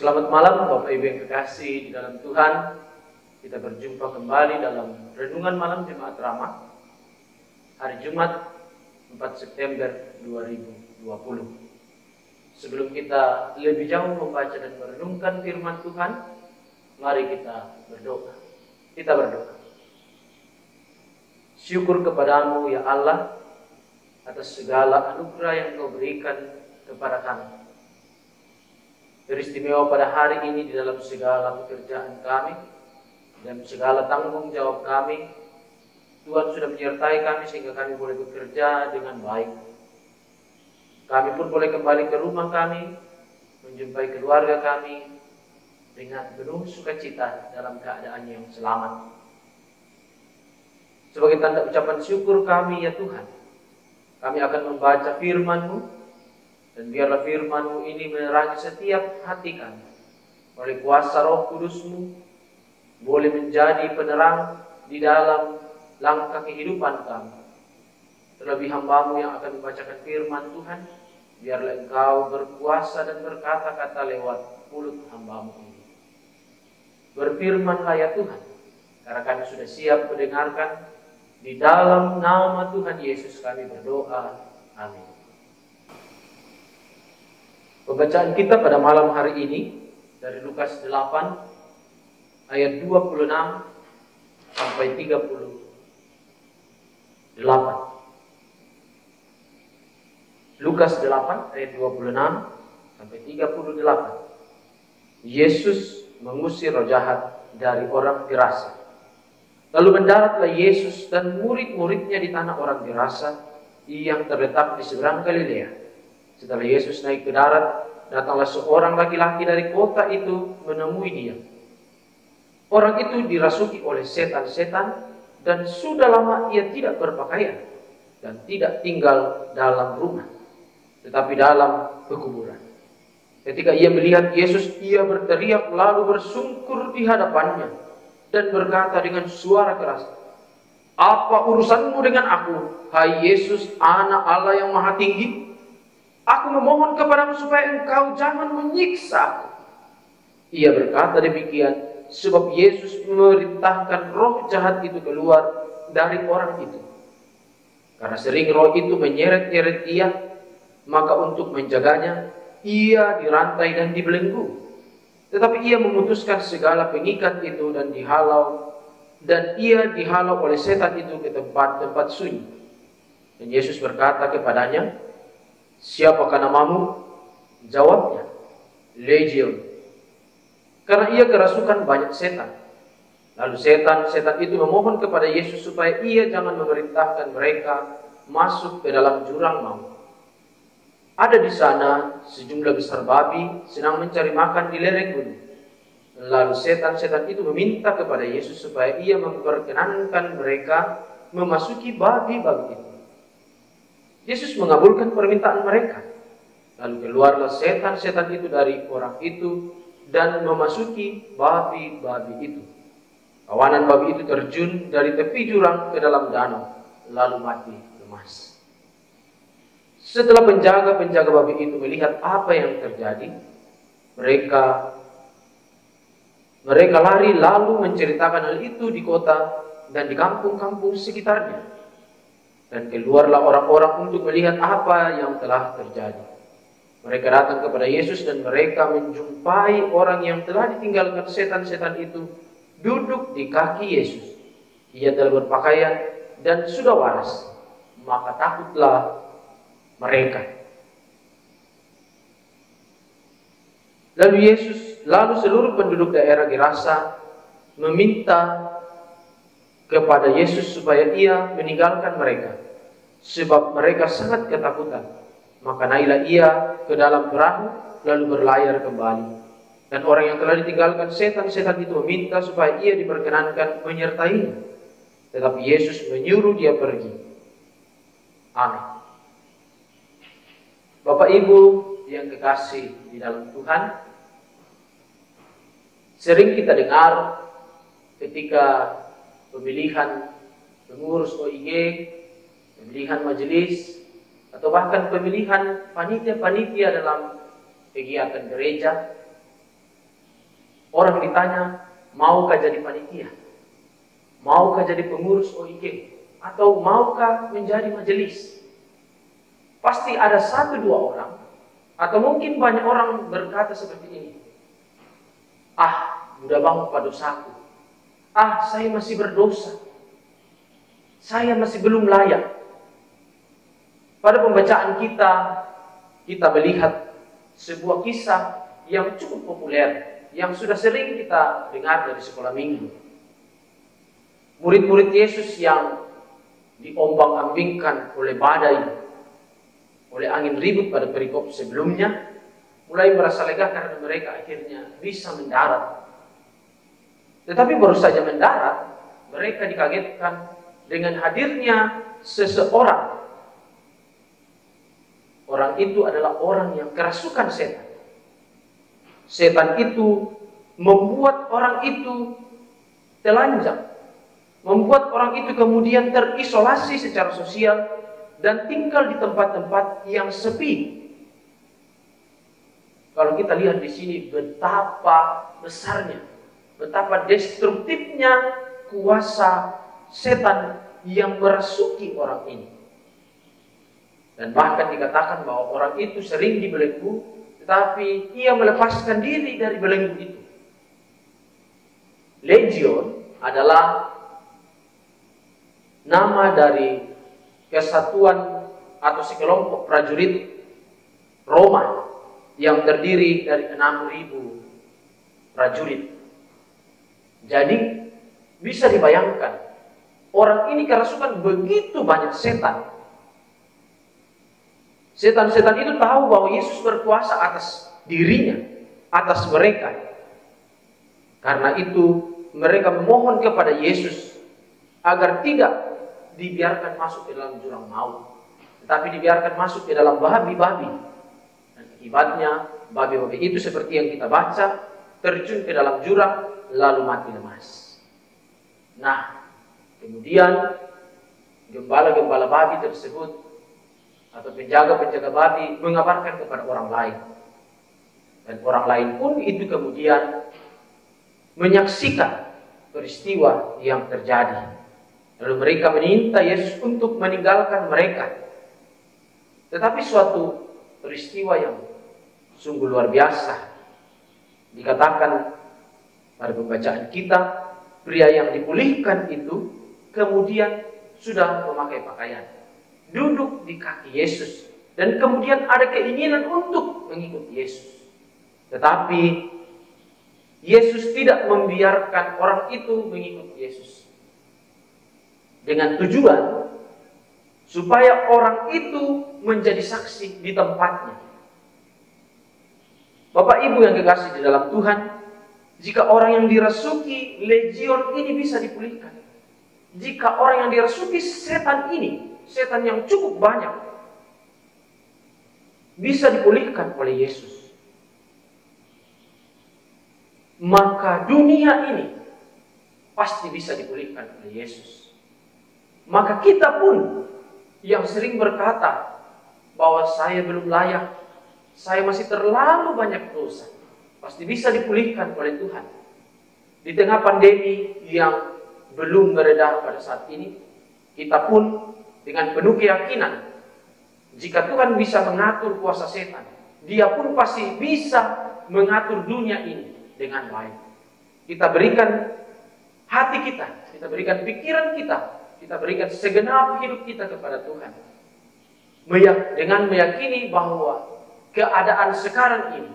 Selamat malam Bapak Ibu yang kekasih di dalam Tuhan. Kita berjumpa kembali dalam Renungan Malam Jemaat Ramah hari Jumat 4 September 2020. Sebelum kita lebih jauh membaca dan merenungkan firman Tuhan, mari kita berdoa. Kita berdoa. Syukur kepadamu ya Allah atas segala anugerah yang Kau berikan kepada kami. Beristimewa pada hari ini di dalam segala pekerjaan kami dan segala tanggung jawab kami. Tuhan sudah menyertai kami sehingga kami boleh bekerja dengan baik. Kami pun boleh kembali ke rumah kami, menjumpai keluarga kami dengan penuh sukacita dalam keadaan yang selamat. Sebagai tanda ucapan syukur kami ya Tuhan, kami akan membaca firman-Mu. Dan biarlah firman-Mu ini menerangi setiap hati kami. Oleh kuasa Roh Kudus-Mu, boleh menjadi penerang di dalam langkah kehidupan kami. Terlebih hamba-Mu yang akan membacakan firman Tuhan, biarlah Engkau berkuasa dan berkata-kata lewat mulut hamba-Mu ini. Berfirmanlah ya Tuhan, karena kami sudah siap mendengarkan. Di dalam nama Tuhan Yesus kami berdoa. Amin. Pembacaan kita pada malam hari ini dari Lukas 8 ayat 26 sampai 38. Lukas 8 ayat 26 sampai 38. Yesus mengusir roh jahat dari orang Gerasa. Lalu mendaratlah Yesus dan murid-muridnya di tanah orang Gerasa yang terletak di seberang Galilea. Setelah Yesus naik ke darat, datanglah seorang laki-laki dari kota itu menemui dia. Orang itu dirasuki oleh setan-setan dan sudah lama ia tidak berpakaian dan tidak tinggal dalam rumah, tetapi dalam pekuburan. Ketika ia melihat Yesus, ia berteriak lalu bersungkur di hadapannya dan berkata dengan suara keras, "Apa urusanmu dengan aku, hai Yesus, Anak Allah yang Maha Tinggi? Aku memohon kepadamu supaya Engkau jangan menyiksa aku." Ia berkata demikian sebab Yesus memerintahkan roh jahat itu keluar dari orang itu. Karena sering roh itu menyeret-nyeret ia, maka untuk menjaganya ia dirantai dan dibelenggu. Tetapi ia memutuskan segala pengikat itu dan ia dihalau oleh setan itu ke tempat-tempat sunyi. Dan Yesus berkata kepadanya, "Siapakah namamu?" Jawabnya, "Legion." Karena ia kerasukan banyak setan. Lalu setan-setan itu memohon kepada Yesus supaya ia jangan memerintahkan mereka masuk ke dalam jurang maut. Ada di sana sejumlah besar babi sedang mencari makan di lereng gunung. Lalu setan-setan itu meminta kepada Yesus supaya ia memperkenankan mereka memasuki babi-babi itu. Yesus mengabulkan permintaan mereka. Lalu keluarlah setan-setan itu dari orang itu dan memasuki babi-babi itu. Kawanan babi itu terjun dari tepi jurang ke dalam danau, lalu mati lemas. Setelah penjaga-penjaga babi itu melihat apa yang terjadi, mereka lari lalu menceritakan hal itu di kota dan di kampung-kampung sekitarnya. Dan keluarlah orang-orang untuk melihat apa yang telah terjadi. Mereka datang kepada Yesus dan mereka menjumpai orang yang telah ditinggalkan setan-setan itu duduk di kaki Yesus. Ia telah berpakaian dan sudah waras. Maka takutlah mereka. Lalu seluruh penduduk daerah Gerasa meminta kepada Yesus supaya ia meninggalkan mereka, sebab mereka sangat ketakutan. Maka naiklah ia ke dalam perahu lalu berlayar kembali. Dan orang yang telah ditinggalkan setan-setan itu meminta supaya ia diperkenankan menyertainya. Tetapi Yesus menyuruh dia pergi. Amin. Bapak Ibu yang kekasih di dalam Tuhan, sering kita dengar ketika pemilihan pengurus OIG, pemilihan majelis, atau bahkan pemilihan panitia-panitia dalam kegiatan gereja, Orang ditanya, maukah jadi panitia? Maukah jadi pengurus OIG? Atau maukah menjadi majelis? Pasti ada 1-2 orang, atau mungkin banyak orang berkata seperti ini. Udah bangun pada dosaku. Saya masih berdosa. Saya masih belum layak. Pada pembacaan kita melihat sebuah kisah yang cukup populer, yang sudah sering kita dengar dari sekolah minggu. Murid-murid Yesus yang diombang-ambingkan oleh badai, oleh angin ribut pada perikop sebelumnya, mulai merasa lega karena mereka akhirnya bisa mendarat. Tetapi baru saja mendarat, mereka dikagetkan dengan hadirnya seseorang. Orang itu adalah orang yang kerasukan setan. Setan itu membuat orang itu telanjang, membuat orang itu kemudian terisolasi secara sosial dan tinggal di tempat-tempat yang sepi. Kalau kita lihat di sini betapa besarnya, betapa destruktifnya kuasa setan yang merasuki orang ini. Dan bahkan dikatakan bahwa orang itu sering dibelenggu, tetapi ia melepaskan diri dari belenggu itu. Legion adalah nama dari kesatuan atau sekelompok prajurit Roma yang terdiri dari 6.000 prajurit. Jadi bisa dibayangkan, orang ini kerasukan begitu banyak setan. Setan-setan itu tahu bahwa Yesus berkuasa atas dirinya, atas mereka. Karena itu mereka memohon kepada Yesus agar tidak dibiarkan masuk ke dalam jurang maut, tetapi dibiarkan masuk ke dalam babi-babi. Dan akibatnya babi-babi itu seperti yang kita baca, terjun ke dalam jurang lalu mati lemas. Nah, kemudian gembala-gembala babi tersebut atau penjaga-penjaga babi mengabarkan kepada orang lain. Dan orang lain pun itu kemudian menyaksikan peristiwa yang terjadi. Lalu mereka meminta Yesus untuk meninggalkan mereka. Tetapi suatu peristiwa yang sungguh luar biasa. Dikatakan pada pembacaan kita, pria yang dipulihkan itu kemudian sudah memakai pakaian, duduk di kaki Yesus, dan kemudian ada keinginan untuk mengikuti Yesus. Tetapi Yesus tidak membiarkan orang itu mengikuti Yesus, dengan tujuan supaya orang itu menjadi saksi di tempatnya. Bapak Ibu yang kekasih di dalam Tuhan, jika orang yang dirasuki legion ini bisa dipulihkan, jika orang yang dirasuki setan ini, setan yang cukup banyak, bisa dipulihkan oleh Yesus, maka dunia ini pasti bisa dipulihkan oleh Yesus. Maka kita pun yang sering berkata bahwa saya belum layak, saya masih terlalu banyak dosa, pasti bisa dipulihkan oleh Tuhan. Di tengah pandemi yang belum mereda pada saat ini, kita pun dengan penuh keyakinan, jika Tuhan bisa mengatur kuasa setan, Dia pun pasti bisa mengatur dunia ini dengan baik. Kita berikan hati kita, kita berikan pikiran kita berikan segenap hidup kita kepada Tuhan, dengan meyakini bahwa keadaan sekarang ini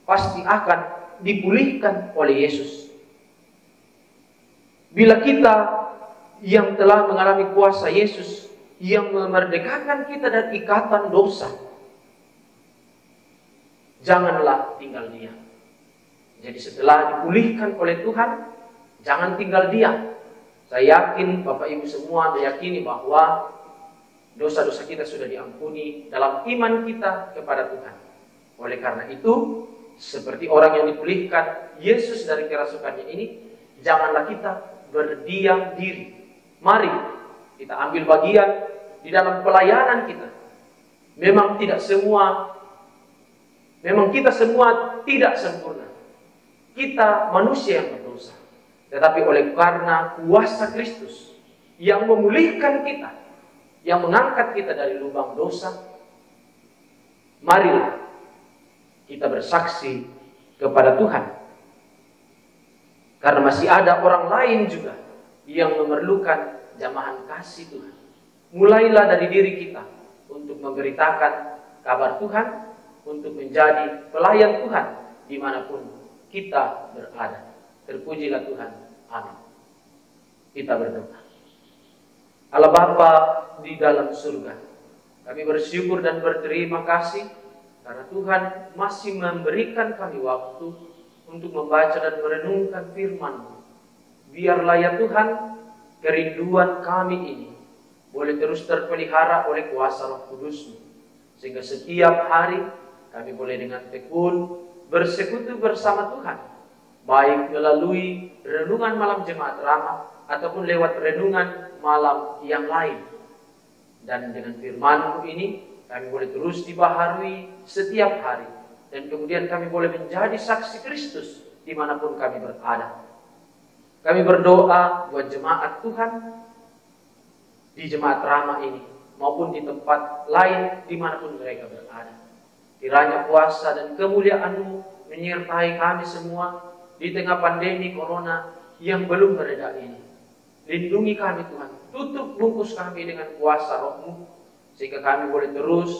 pasti akan dipulihkan oleh Yesus. Bila kita yang telah mengalami kuasa Yesus yang memerdekakan kita dari ikatan dosa, janganlah tinggal diam. Jadi setelah dipulihkan oleh Tuhan, jangan tinggal diam. Saya yakin Bapak Ibu semua meyakini bahwa dosa-dosa kita sudah diampuni dalam iman kita kepada Tuhan. Oleh karena itu, seperti orang yang dipulihkan Yesus dari kerasukannya ini, janganlah kita berdiam diri. Mari kita ambil bagian di dalam pelayanan kita. Memang kita semua tidak sempurna. kita manusia yang berdosa, tetapi oleh karena kuasa Kristus yang memulihkan kita, yang mengangkat kita dari lubang dosa, marilah kita bersaksi kepada Tuhan. Karena masih ada orang lain juga yang memerlukan jamahan kasih Tuhan. Mulailah dari diri kita untuk memberitakan kabar Tuhan, untuk menjadi pelayan Tuhan dimanapun kita berada. Terpujilah Tuhan. Amin. Kita berdoa. Allah Bapa di dalam surga, kami bersyukur dan berterima kasih karena Tuhan masih memberikan kami waktu untuk membaca dan merenungkan firman-Mu. Biarlah ya Tuhan, kerinduan kami ini boleh terus terpelihara oleh kuasa Roh Kudus-Mu, sehingga setiap hari kami boleh dengan tekun bersekutu bersama Tuhan, baik melalui renungan malam jemaat ramah ataupun lewat renungan malam yang lain. Dan dengan firman-Mu ini kami boleh terus dibaharui setiap hari, dan kemudian kami boleh menjadi saksi Kristus dimanapun kami berada. Kami berdoa buat jemaat Tuhan di jemaat ramah ini maupun di tempat lain dimanapun mereka berada. Kiranya kuasa dan kemuliaan-Mu menyertai kami semua di tengah pandemi corona yang belum mereda ini. Lindungi kami Tuhan, tutup bungkus kami dengan kuasa Roh-Mu, sehingga kami boleh terus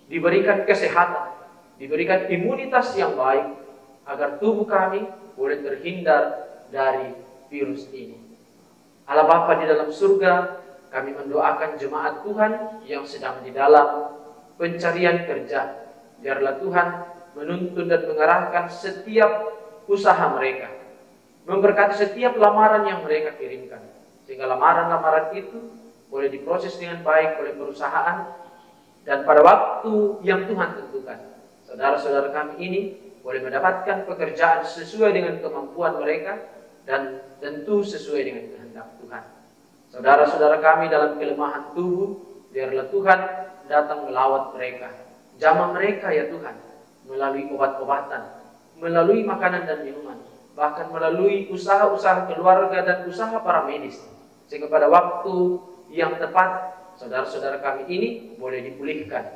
diberikan kesehatan, diberikan imunitas yang baik, agar tubuh kami boleh terhindar dari virus ini. Allah Bapa di dalam surga, kami mendoakan jemaat Tuhan yang sedang di dalam pencarian kerja. Biarlah Tuhan menuntun dan mengarahkan setiap usaha mereka, memberkati setiap lamaran yang mereka kirimkan, sehingga lamaran-lamaran itu boleh diproses dengan baik oleh perusahaan, dan pada waktu yang Tuhan tentukan, saudara-saudara kami ini boleh mendapatkan pekerjaan sesuai dengan kemampuan mereka dan tentu sesuai dengan kehendak Tuhan. Saudara-saudara kami dalam kelemahan tubuh, biarlah Tuhan datang melawat mereka, jamah mereka ya Tuhan, melalui obat-obatan, melalui makanan dan minuman, bahkan melalui usaha-usaha keluarga dan usaha para medis, sehingga pada waktu yang tepat saudara-saudara kami ini boleh dipulihkan.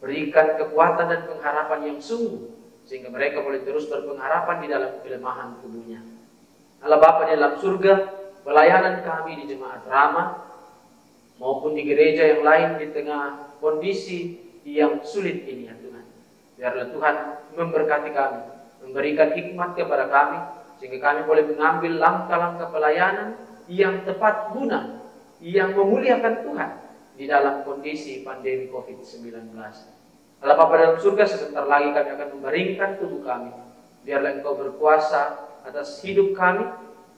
Berikan kekuatan dan pengharapan yang sungguh, sehingga mereka boleh terus berpengharapan di dalam kelemahan tubuhnya. Allah Bapa di dalam surga, pelayanan kami di jemaat ramah maupun di gereja yang lain di tengah kondisi yang sulit ini ya Tuhan, biarlah Tuhan memberkati kami, memberikan hikmat kepada kami, sehingga kami boleh mengambil langkah-langkah pelayanan yang tepat guna, yang memuliakan Tuhan di dalam kondisi pandemi COVID-19. Allah Bapa dalam surga, sebentar lagi kami akan membaringkan tubuh kami. Biarlah Engkau berkuasa atas hidup kami,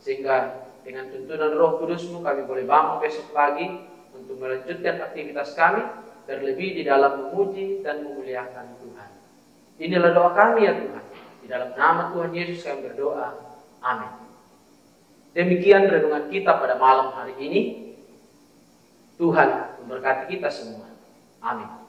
sehingga dengan tuntunan Roh Kudus-Mu kami boleh bangun besok pagi untuk melanjutkan aktivitas kami, terlebih di dalam memuji dan memuliakan Tuhan. Inilah doa kami ya Tuhan. Di dalam nama Tuhan Yesus kami berdoa. Amin. Demikian renungan kita pada malam hari ini. Tuhan memberkati kita semua. Amin.